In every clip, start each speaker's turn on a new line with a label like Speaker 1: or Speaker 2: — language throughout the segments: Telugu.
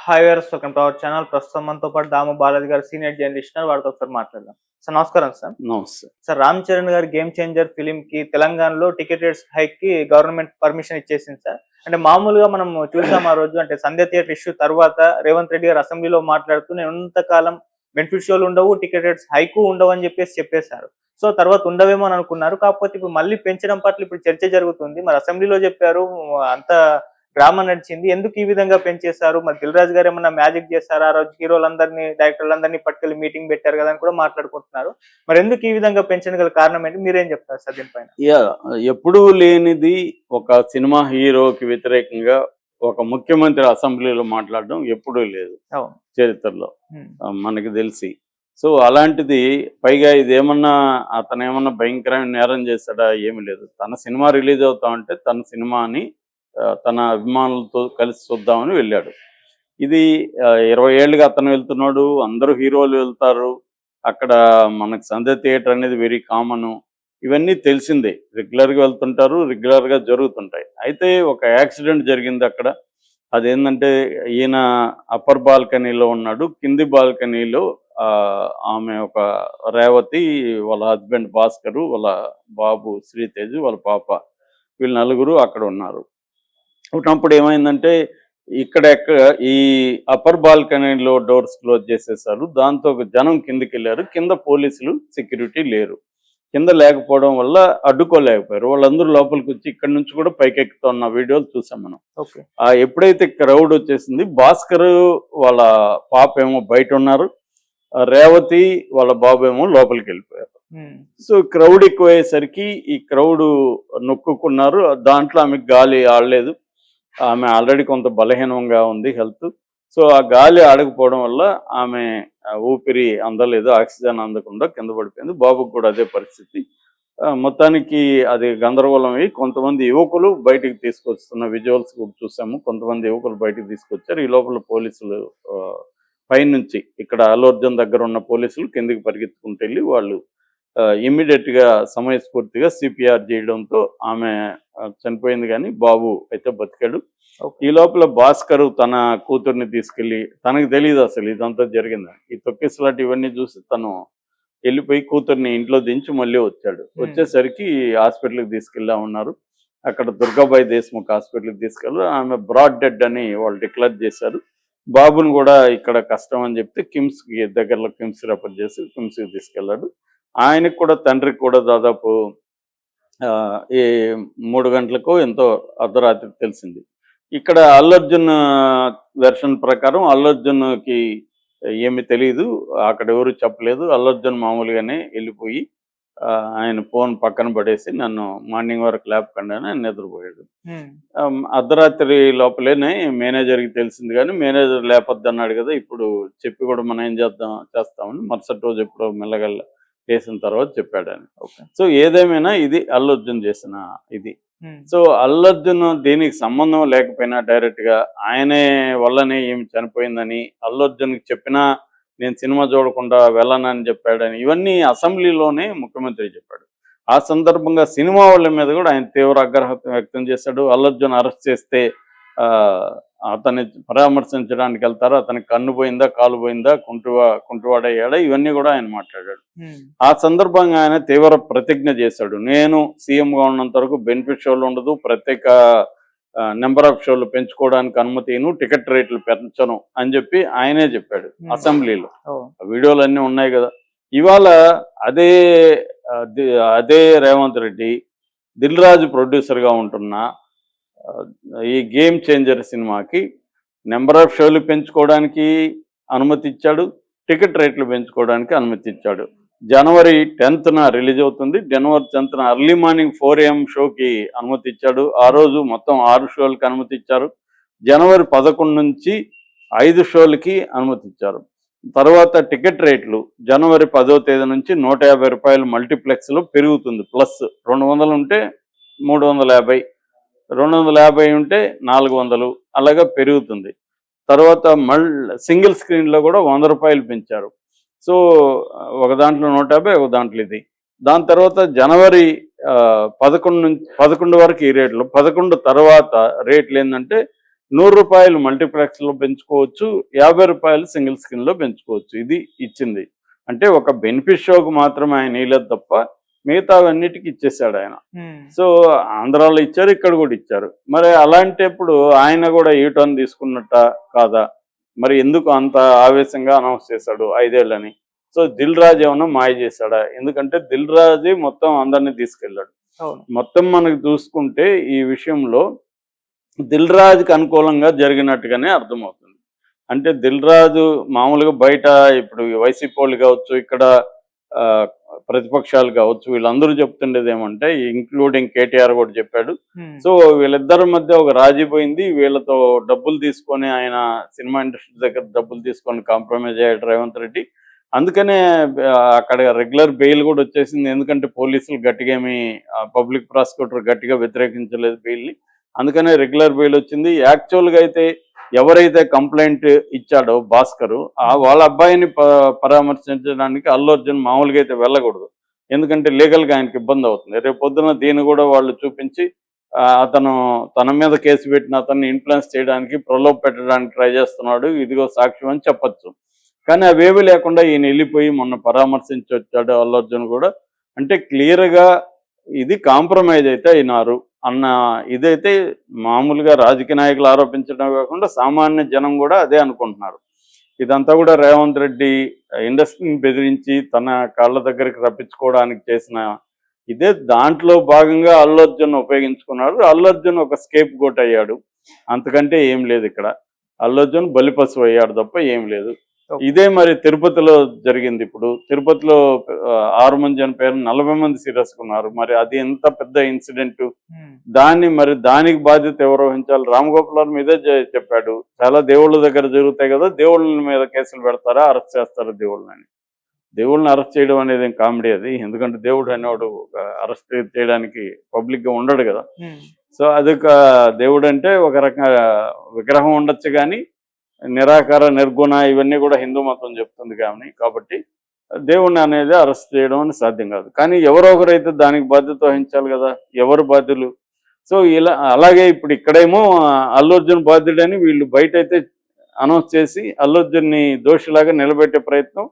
Speaker 1: Hi viewers, welcome to our channel. ప్రస్తుతం మనతో పాటు దాము బాలాజీ గారు సీనియర్ జర్నలిస్ట్ వారితో ఒకసారి మాట్లాడదాం. సార్ నమస్కారం సార్.
Speaker 2: నమస్తే.
Speaker 1: సార్, రామ్ చరణ్ గారి గేమ్ చేంజర్ ఫిలిం కి తెలంగాణలో టికెట్ రేట్స్ హైక్ కి గవర్నమెంట్ పర్మిషన్ ఇచ్చేసింది సార్. అంటే మామూలుగా మనం చూసాం ఆ రోజు, అంటే సంధ్య థియేటర్ ఇష్యూ తర్వాత రేవంత్ రెడ్డి గారు అసెంబ్లీలో మాట్లాడుతూ నేను ఉన్నంతకాలం బెనిఫిట్ షోలు ఉండవు, టికెట్ రేట్స్ హైక్ ఉండవు అని చెప్పేశారు. సో తర్వాత ఉండవేమో అని అనుకున్నారు. కాకపోతే ఇప్పుడు మళ్ళీ పెంచడం పట్ల ఇప్పుడు చర్చ జరుగుతుంది. మరి అసెంబ్లీలో చెప్పారు, అంత డ్రామా నడిచింది. ఎందుకు ఈ విధంగా పెంచేశారు? మరి దిల్ రాజు గారు ఏమన్నా మ్యాజిక్ చేశారా? ఆ రోజు హీరోలందరినీ, డైరెక్టర్లందరినీ పట్టుకెళ్ళి మీటింగ్ పెట్టారు కదా అని కూడా మాట్లాడుకుంటున్నారు. మరి ఎందుకు ఈ విధంగా పెంచడం గల కారణం ఏంటి? మీరేం చెప్తారు సార్ దీనిపైన?
Speaker 2: ఎప్పుడూ లేనిది ఒక సినిమా హీరోకి వ్యతిరేకంగా ఒక ముఖ్యమంత్రి అసెంబ్లీలో మాట్లాడడం ఎప్పుడూ లేదు చరిత్రలో మనకి తెలిసి. సో అలాంటిది, పైగా ఇదేమన్నా అతను ఏమన్నా భయంకరమైన నేరం చేశాడా? ఏమి లేదు. తన సినిమా రిలీజ్ అవుతా ఉంటే తన సినిమాని తన అభిమానులతో కలిసి చూద్దామని వెళ్ళాడు. ఇది 20 ఏళ్ళుగా అతను వెళ్తున్నాడు, అందరూ హీరోలు వెళ్తారు. అక్కడ మనకు సంధ్య థియేటర్ అనేది వెరీ కామను. ఇవన్నీ తెలిసిందే, రెగ్యులర్గా వెళ్తుంటారు, రెగ్యులర్గా జరుగుతుంటాయి. అయితే ఒక యాక్సిడెంట్ జరిగింది అక్కడ. అదేంటంటే, ఈయన అప్పర్ బాల్కనీలో ఉన్నాడు, కింది బాల్కనీలో ఆమె ఒక రేవతి, వాళ్ళ హస్బెండ్ భాస్కరు, వాళ్ళ బాబు శ్రీతేజు, వాళ్ళ పాప, వీళ్ళు నలుగురు అక్కడ ఉన్నారు. ఉన్నప్పుడు ఏమైందంటే, ఈ అప్పర్ బాల్కనీలో డోర్స్ క్లోజ్ చేసేసారు. దాంతో జనం కిందికి వెళ్ళారు. కింద పోలీసులు సెక్యూరిటీ లేరు. కింద లేకపోవడం వల్ల అడ్డుకోలేకపోయారు. వాళ్ళందరూ లోపలికి వచ్చి ఇక్కడ నుంచి కూడా పైకెక్కుతున్న వీడియోలు చూసాం మనం. ఎప్పుడైతే క్రౌడ్ వచ్చేసింది, భాస్కర్ వాళ్ళ పాప ఏమో బయట ఉన్నారు, రేవతి వాళ్ళ బాబు ఏమో లోపలికి వెళ్ళిపోయారు. సో క్రౌడ్ ఎక్కువయ్యేసరికి ఈ క్రౌడ్ నొక్కున్నారు. దాంట్లో ఆమెకు గాలి ఆడలేదు. ఆమె ఆల్రెడీ కొంత బలహీనంగా ఉంది హెల్త్. సో ఆ గాలి ఆడకపోవడం వల్ల ఆమె ఊపిరి అందలేదు, ఆక్సిజన్ అందకుండా కింద పడిపోయింది. బాబుకు కూడా అదే పరిస్థితి. మొత్తానికి అది గందరగోళం అయ్యి కొంతమంది యువకులు బయటికి తీసుకొస్తున్న విజువల్స్ కూడా చూసాము. కొంతమంది యువకులు బయటికి తీసుకొచ్చారు. ఈ లోపల పోలీసులు పైనుంచి, ఇక్కడ అల్లు అర్జున్ దగ్గర ఉన్న పోలీసులు కిందికి పరిగెత్తుకుంటూ వెళ్ళి వాళ్ళు ఇమ్మీడియట్గా సమయస్ఫూర్తిగా సిపిఆర్ చేయడంతో ఆమె చనిపోయింది, కానీ బాబు అయితే బతికాడు. ఈ లోపల భాస్కర్ తన కూతుర్ని తీసుకెళ్ళి, తనకు తెలియదు అసలు ఇదంతా జరిగిందని, ఈ తొక్కిసలాట ఇవన్నీ చూసి తను వెళ్ళిపోయి కూతుర్ని ఇంట్లో దించి మళ్ళీ వచ్చాడు. వచ్చేసరికి హాస్పిటల్కి తీసుకెళ్ళా ఉన్నారు. అక్కడ దుర్గాబాయి దేశ్ముఖ్ హాస్పిటల్కి తీసుకెళ్ళారు. ఆమె బ్రాడ్ డెడ్ అని వాళ్ళు డిక్లేర్ చేశారు. బాబుని కూడా ఇక్కడ కష్టం అని చెప్తే కిమ్స్కి దగ్గరలో కిమ్స్ రెఫర్ చేసి కిమ్స్కి తీసుకెళ్ళాడు. ఆయనకు కూడా, తండ్రికి కూడా దాదాపు ఈ 3 గంటలకు ఎంతో అర్ధరాత్రి తెలిసింది. ఇక్కడ అల్లు అర్జున్ వెర్షన్ ప్రకారం అల్లు అర్జున్కి ఏమి తెలియదు, అక్కడ ఎవరు చెప్పలేదు. అల్లు అర్జున్ మామూలుగానే వెళ్ళిపోయి ఆయన ఫోన్ పక్కన పడేసి నన్ను మార్నింగ్ వరకు లేపకండి అని ఆయన నిద్రపోయాడు. అర్ధరాత్రి లోపలేనే మేనేజర్కి తెలిసింది, కానీ మేనేజర్ లేపొద్దు అన్నాడు కదా, ఇప్పుడు చెప్పి కూడా మనం ఏం చేస్తామని మరుసటి రోజు ఎప్పుడో మెల్లగల్ల చేసిన తర్వాత చెప్పాడు అని. సో ఏదేమైనా ఇది అల్లు అర్జున్ చేసిన ఇది. సో అల్లు అర్జున్ దీనికి సంబంధం లేకపోయినా డైరెక్ట్గా ఆయనే వల్లనే ఏమి చనిపోయిందని అల్లు అర్జున్కి చెప్పినా నేను సినిమా చూడకుండా వెళ్ళనని చెప్పాడని, ఇవన్నీ అసెంబ్లీలోనే ముఖ్యమంత్రి చెప్పాడు. ఆ సందర్భంగా సినిమా వాళ్ళ మీద కూడా ఆయన తీవ్ర ఆగ్రహం వ్యక్తం చేశాడు. అల్లు అర్జున్ అరెస్ట్ చేస్తే అతన్ని పరామర్శించడానికి వెళ్తారు, అతనికి కన్ను పోయిందా, కాలు పోయిందా, కుంటువాడయ్యాడా, ఇవన్నీ కూడా ఆయన మాట్లాడాడు. ఆ సందర్భంగా ఆయన తీవ్ర ప్రతిజ్ఞ చేశాడు. నేను సీఎంగా ఉన్నంత వరకు బెనిఫిట్ షోలు ఉండదు, ప్రత్యేక నెంబర్ ఆఫ్ షోలు పెంచుకోవడానికి అనుమతిను, టికెట్ రేట్లు పెంచను అని చెప్పి ఆయనే చెప్పాడు అసెంబ్లీలో. వీడియోలు అన్నీ ఉన్నాయి కదా. ఇవాళ అదే రేవంత్ రెడ్డి దిల్ రాజు ప్రొడ్యూసర్గా ఉంటున్న ఈ గేమ్ చేంజర్ సినిమాకి నెంబర్ ఆఫ్ షోలు పెంచుకోవడానికి అనుమతి ఇచ్చాడు, టికెట్ రేట్లు పెంచుకోవడానికి అనుమతి ఇచ్చాడు. జనవరి 10th రిలీజ్ అవుతుంది. జనవరి 10th ఎర్లీ మార్నింగ్ 4 AM షోకి అనుమతి ఇచ్చాడు. ఆ రోజు మొత్తం 6 షోలకి అనుమతి ఇచ్చారు. జనవరి 11 నుంచి 5 షోలకి అనుమతి ఇచ్చారు. తర్వాత టికెట్ రేట్లు జనవరి 10వ తేదీ నుంచి 150 రూపాయలు మల్టీప్లెక్స్లో పెరుగుతుంది. ప్లస్ 200 ఉంటే 350, 250 ఉంటే 400, అలాగా పెరుగుతుంది. తర్వాత సింగిల్ స్క్రీన్లో కూడా 100 రూపాయలు పెంచారు. సో ఒక దాంట్లో 150, ఒక దాంట్లో ఇది. దాని తర్వాత జనవరి 11 వరకు ఈ రేట్లు, 11 తర్వాత రేట్లు ఏంటంటే రూపాయలు మల్టీప్లెక్స్ లో పెంచుకోవచ్చు, రూపాయలు సింగిల్ స్క్రీన్ లో పెంచుకోవచ్చు. ఇది ఇచ్చింది. అంటే ఒక బెనిఫిట్ షోకు మాత్రమే ఆయన ఇవ్వలేదు తప్ప మిగతావన్నిటికీ ఇచ్చేసాడు ఆయన. సో ఆంధ్రాలో ఇచ్చారు, ఇక్కడ కూడా ఇచ్చారు. మరి అలాంటప్పుడు ఆయన కూడా యూటర్న్ తీసుకున్నట్ట కాదా? మరి ఎందుకు అంత ఆవేశంగా అనౌన్స్ చేశాడు 5 ఏళ్ళని? సో దిల్ రాజు ఏమన్నా మాయ చేశాడా? ఎందుకంటే దిల్ రాజే మొత్తం అందరినీ తీసుకెళ్ళాడు. మొత్తం మనకు చూసుకుంటే ఈ విషయంలో దిల్ రాజుకి అనుకూలంగా జరిగినట్టుగానే అర్థమవుతుంది. అంటే దిల్ రాజు మామూలుగా బయట ఇప్పుడు వైసీపీ వాళ్ళు కావచ్చు, ఇక్కడ ప్రతిపక్షాలు కావచ్చు, వీళ్ళందరూ చెప్తుండేది ఏమంటే, ఇంక్లూడింగ్ కేటీఆర్ కూడా చెప్పాడు. సో వీళ్ళిద్దరి మధ్య ఒక రాజీ పోయింది. వీళ్ళతో డబ్బులు తీసుకొని, ఆయన సినిమా ఇండస్ట్రీ దగ్గర డబ్బులు తీసుకొని కాంప్రమైజ్ అయ్యాడు రేవంత్ రెడ్డి. అందుకనే అక్కడ రెగ్యులర్ బెయిల్ కూడా వచ్చేసింది. ఎందుకంటే పోలీసులు గట్టిగా ఏమి, పబ్లిక్ ప్రాసిక్యూటర్ గట్టిగా వ్యతిరేకించలేదు బెయిల్ని. అందుకనే రెగ్యులర్ బెయిల్ వచ్చింది. యాక్చువల్గా అయితే ఎవరైతే కంప్లైంట్ ఇచ్చాడో భాస్కరు, వాళ్ళ అబ్బాయిని పరామర్శించడానికి అల్లు అర్జున్ మామూలుగా అయితే వెళ్ళకూడదు. ఎందుకంటే లీగల్గా ఆయనకి ఇబ్బంది అవుతుంది. రేపు పొద్దున దీన్ని కూడా వాళ్ళు చూపించి అతను తన మీద కేసు పెట్టిన అతన్ని ఇన్ఫ్లుయెన్స్ చేయడానికి, ప్రలోభ పెట్టడానికి ట్రై చేస్తున్నాడు, ఇదిగో సాక్ష్యం అని చెప్పచ్చు. కానీ అవేవి లేకుండా ఈయన వెళ్ళిపోయి మొన్న పరామర్శించి వచ్చాడు అల్లు అర్జున్ కూడా. అంటే క్లియర్గా ఇది కాంప్రమైజ్ అయితే అయినారు అన్న ఇదైతే మామూలుగా రాజకీయ నాయకులు ఆరోపించడం కాకుండా సామాన్య జనం కూడా అదే అనుకుంటున్నారు. ఇదంతా కూడా రేవంత్ రెడ్డి ఇండస్ట్రీని బెదిరించి తన కాళ్ళ దగ్గరికి రప్పించుకోవడానికి చేసిన ఇదే. దాంట్లో భాగంగా అల్లు అర్జున్ ఉపయోగించుకున్నాడు. అల్లు అర్జున్ ఒక స్కేప్ గోట్ అయ్యాడు, అంతకంటే ఏం లేదు. ఇక్కడ అల్లు అర్జున్ బలిపశువు అయ్యాడు తప్ప ఏం లేదు. ఇదే మరి తిరుపతిలో జరిగింది. ఇప్పుడు తిరుపతిలో 6 మంది చనిపోయారు, 40 మంది సీరియస్ ఉన్నారు. మరి అది ఎంత పెద్ద ఇన్సిడెంట్. దానికి బాధ్యత ఎవరు వహించాలి? రామ్ గోపాల్ మీదే చెప్పాడు. చాలా దేవుళ్ళ దగ్గర జరుగుతాయి కదా, దేవుళ్ళ మీద కేసులు పెడతారా, అరెస్ట్ చేస్తారా దేవుళ్ళని? దేవుళ్ళని అరెస్ట్ చేయడం అనేది కామెడీ అది. ఎందుకంటే దేవుడు అనేవాడు అరెస్ట్ చేయడానికి పబ్లిక్ గా ఉండడు కదా. సో అది దేవుడు అంటే ఒక రకంగా విగ్రహం ఉండొచ్చు, కానీ నిరాకార, నిర్గుణ ఇవన్నీ కూడా హిందూ మతం చెప్తుంది. కాబట్టి దేవుణ్ణి అనేది అరెస్ట్ చేయడం అని సాధ్యం కాదు. కానీ ఎవరో ఒకరైతే దానికి బాధ్యత వహించాలి కదా. ఎవరు బాధ్యులు? సో ఇలా అలాగే ఇప్పుడు ఇక్కడేమో అల్లు అర్జున్ బాధ్యుడని వీళ్ళు బయట అయితే అనౌన్స్ చేసి అల్లు అర్జున్ని దోషిలాగా నిలబెట్టే ప్రయత్నం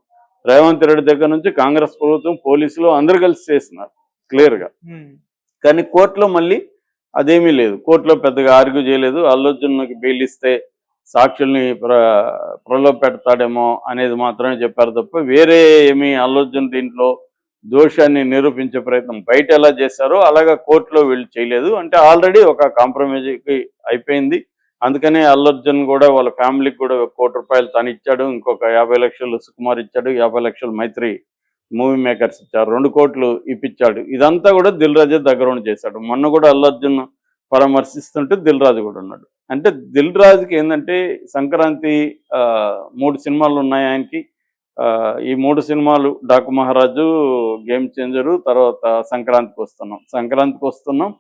Speaker 2: రేవంత్ రెడ్డి దగ్గర నుంచి కాంగ్రెస్ ప్రభుత్వం, పోలీసులు అందరూ కలిసి చేస్తున్నారు క్లియర్గా. కానీ కోర్టులో మళ్ళీ అదేమీ లేదు. కోర్టులో పెద్దగా ఆర్గ్యూ చేయలేదు. అల్లు అర్జున్కి బెయిల్ ఇస్తే సాక్షుల్ని ప్రలోభ పెడతాడేమో అనేది మాత్రమే చెప్పారు తప్ప వేరే ఏమీ అల్లు అర్జున్ దీంట్లో దోషాన్ని నిరూపించే ప్రయత్నం బయట ఎలా చేశారో అలాగా కోర్టులో వీళ్ళు చేయలేదు. అంటే ఆల్రెడీ ఒక కాంప్రమైజ్కి అయిపోయింది. అందుకనే అల్లు అర్జున్ కూడా వాళ్ళ ఫ్యామిలీకి కూడా ₹1 కోటి తను ఇచ్చాడు, ఇంకొక 50 లక్షలు సుకుమార్ ఇచ్చాడు, 50 లక్షలు మైత్రి మూవీ మేకర్స్ ఇచ్చారు, 2 కోట్లు ఇప్పించాడు. ఇదంతా కూడా దిల్ రాజే దగ్గర ఉండి చేశాడు. మొన్న కూడా అల్లు అర్జున్ పరామర్శిస్తుంటే దిల్ రాజు కూడా ఉన్నాడు. అంటే దిల్ రాజుకి ఏంటంటే సంక్రాంతి 3 సినిమాలు ఉన్నాయి ఆయనకి. ఈ 3 సినిమాలు డాకు మహారాజు, గేమ్ చేంజరు, తర్వాత సంక్రాంతికి వస్తున్నాం.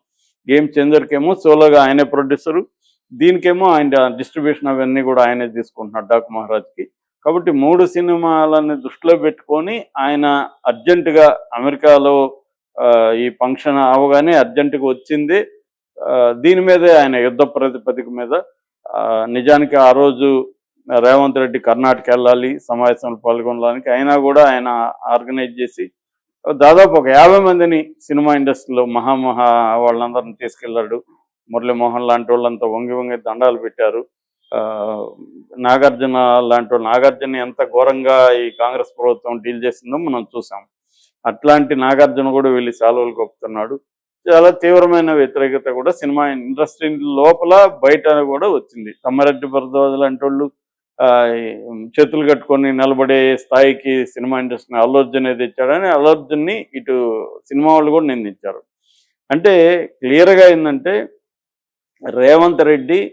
Speaker 2: గేమ్ చేంజర్కేమో సోలోగా ఆయనే ప్రొడ్యూసరు, దీనికేమో ఆయన డిస్ట్రిబ్యూషన్ అవన్నీ కూడా ఆయనే తీసుకుంటున్నాడు డాకు మహారాజ్కి. కాబట్టి 3 సినిమాలని దృష్టిలో పెట్టుకొని ఆయన అర్జెంటుగా అమెరికాలో ఈ ఫంక్షన్ అవగానే అర్జెంటుగా వచ్చింది. దీని మీదే ఆయన యుద్ధ ప్రాతిపదిక మీద నిజానికి ఆ రోజు రేవంత్ రెడ్డి కర్ణాటక వెళ్ళాలి, సమావేశంలో పాల్గొనడానికి, అయినా కూడా ఆయన ఆర్గనైజ్ చేసి దాదాపు ఒక 50 మందిని సినిమా ఇండస్ట్రీలో మహా వాళ్ళందరిని తీసుకెళ్ళాడు. మురళీమోహన్ లాంటి వాళ్ళంతా వంగి దండాలు పెట్టారు. నాగార్జున లాంటి వాళ్ళు, నాగార్జున ఎంత ఘోరంగా ఈ కాంగ్రెస్ ప్రభుత్వం డీల్ చేసిందో మనం చూసాం. అట్లాంటి నాగార్జున కూడా వెళ్ళి సెలవులు కొప్పుతున్నాడు. చాలా తీవ్రమైన వ్యతిరేకత కూడా సినిమా ఇండస్ట్రీ లోపల బయట కూడా వచ్చింది. తమ్మారెడ్డి భరద్వాజ్ లాంటి వాళ్ళు చేతులు కట్టుకొని నిలబడే స్థాయికి సినిమా ఇండస్ట్రీని అల్లు అర్జున్ తెచ్చాడని అల్లు అర్జున్ని ఇటు సినిమా వాళ్ళు కూడా నిందించారు. అంటే క్లియర్గా ఏంటంటే రేవంత్ రెడ్డి